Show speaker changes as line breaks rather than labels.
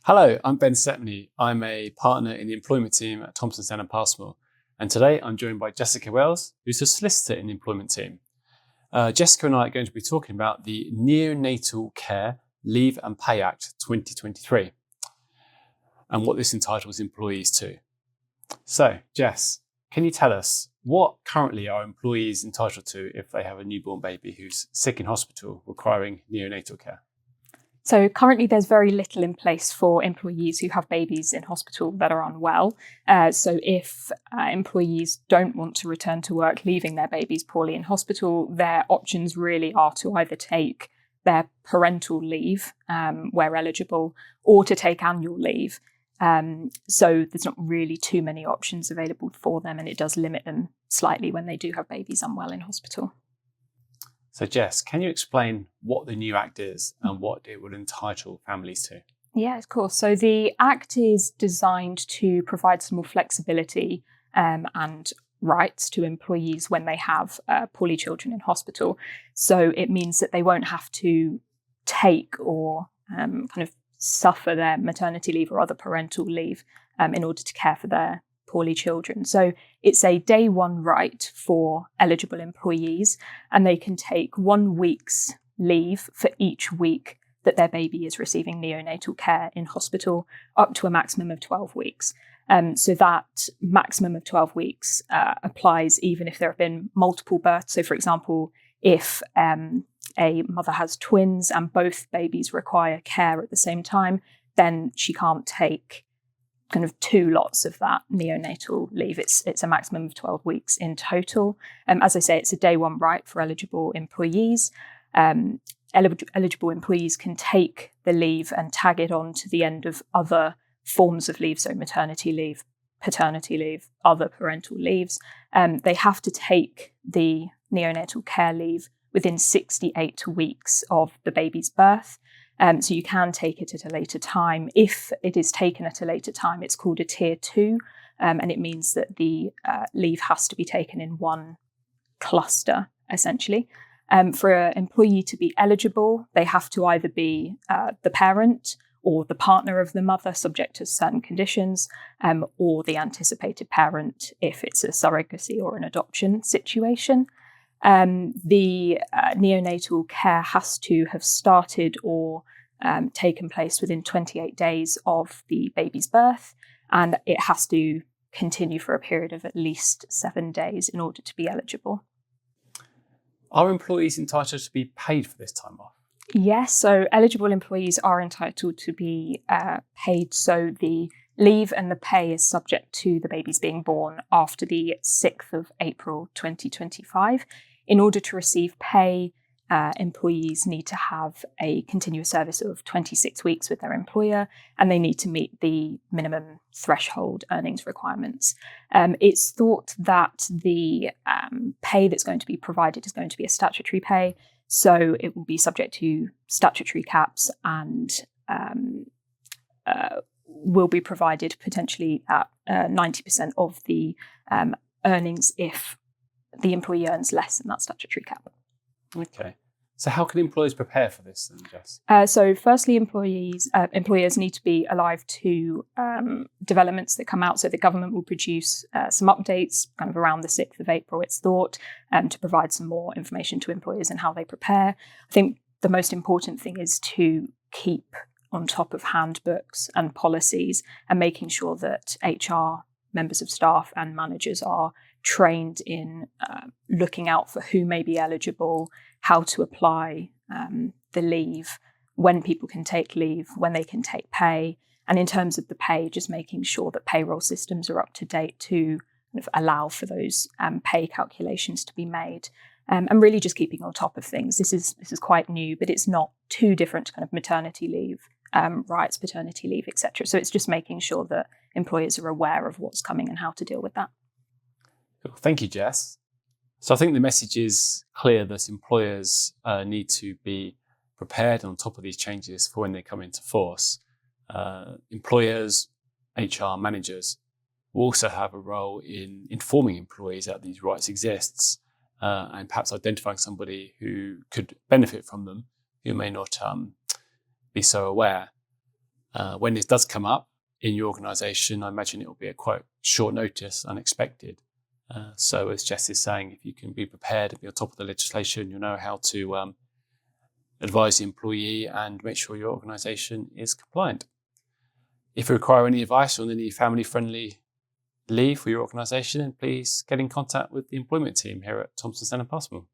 Hello, I'm Ben Stepney. I'm a partner in the employment team at Thompson Sand and Passmore. And today I'm joined by Jessica Wells, who's a solicitor in the employment team. Jessica and I are going to be talking about the Neonatal Care Leave and Pay Act 2023 and what this entitles employees to. So, Jess, can you tell us what currently are employees entitled to if they have a newborn baby who's sick in hospital requiring neonatal care?
So currently there's very little in place for employees who have babies in hospital that are unwell. So if employees don't want to return to work, leaving their babies poorly in hospital, their options really are to either take their parental leave where eligible, or to take annual leave. So there's not really too many options available for them, and it does limit them slightly when they do have babies unwell in hospital.
So Jess, can you explain what the new Act is and what it would entitle families to?
Yeah, of course. So the Act is designed to provide some more flexibility and rights to employees when they have poorly children in hospital. So it means that they won't have to take or kind of suffer their maternity leave or other parental leave in order to care for their poorly children. So it's a day one right for eligible employees, and they can take 1 week's leave for each week that their baby is receiving neonatal care in hospital, up to a maximum of 12 weeks. So that maximum of 12 weeks applies even if there have been multiple births. So for example, if a mother has twins and both babies require care at the same time, then she can't take kind of 2 lots of that neonatal leave. It's a maximum of 12 weeks in total. As I say, it's a day one right for eligible employees. Eligible employees can take the leave and tag it on to the end of other forms of leave, so maternity leave, paternity leave, other parental leaves. They have to take the neonatal care leave within 68 weeks of the baby's birth. So you can take it at a later time. If it is taken at a later time, it's called a tier 2, and it means that the leave has to be taken in one cluster, essentially. For an employee to be eligible, they have to either be the parent or the partner of the mother, subject to certain conditions, or the anticipated parent if it's a surrogacy or an adoption situation. The neonatal care has to have started or taken place within 28 days of the baby's birth, and it has to continue for a period of at least 7 days in order to be eligible.
Are employees entitled to be paid for this time off?
Yes, so eligible employees are entitled to be paid. So the leave and the pay is subject to the babies being born after the 6th of April 2025. In order to receive pay, employees need to have a continuous service of 26 weeks with their employer, and they need to meet the minimum threshold earnings requirements. It's thought that the pay that's going to be provided is going to be a statutory pay, so it will be subject to statutory caps and will be provided potentially at 90% of the earnings if the employee earns less than that statutory cap.
Okay. So how can employers prepare for this then, Jess?
So firstly, employers need to be alive to developments that come out. So the government will produce some updates kind of around the 6th of April, it's thought, to provide some more information to employers and how they prepare. I think the most important thing is to keep on top of handbooks and policies and making sure that HR members of staff and managers are trained in looking out for who may be eligible, how to apply the leave, when people can take leave, when they can take pay. And in terms of the pay, just making sure that payroll systems are up to date to kind of allow for those pay calculations to be made. And really just keeping on top of things. This is quite new, but it's not too different to kind of maternity leave rights, paternity leave, etc. So it's just making sure that employers are aware of what's coming and how to deal with that.
Cool. Thank you, Jess. So I think the message is clear that employers need to be prepared on top of these changes for when they come into force. Employers, HR managers will also have a role in informing employees that these rights exist and perhaps identifying somebody who could benefit from them, who may not be so aware. When this does come up in your organisation, I imagine it will be at quite short notice, unexpected. So as Jess is saying, if you can be prepared and be on top of the legislation, you'll know how to advise the employee and make sure your organisation is compliant. If you require any advice on any family-friendly leave for your organisation, then please get in contact with the employment team here at Thompson Centre Passmore.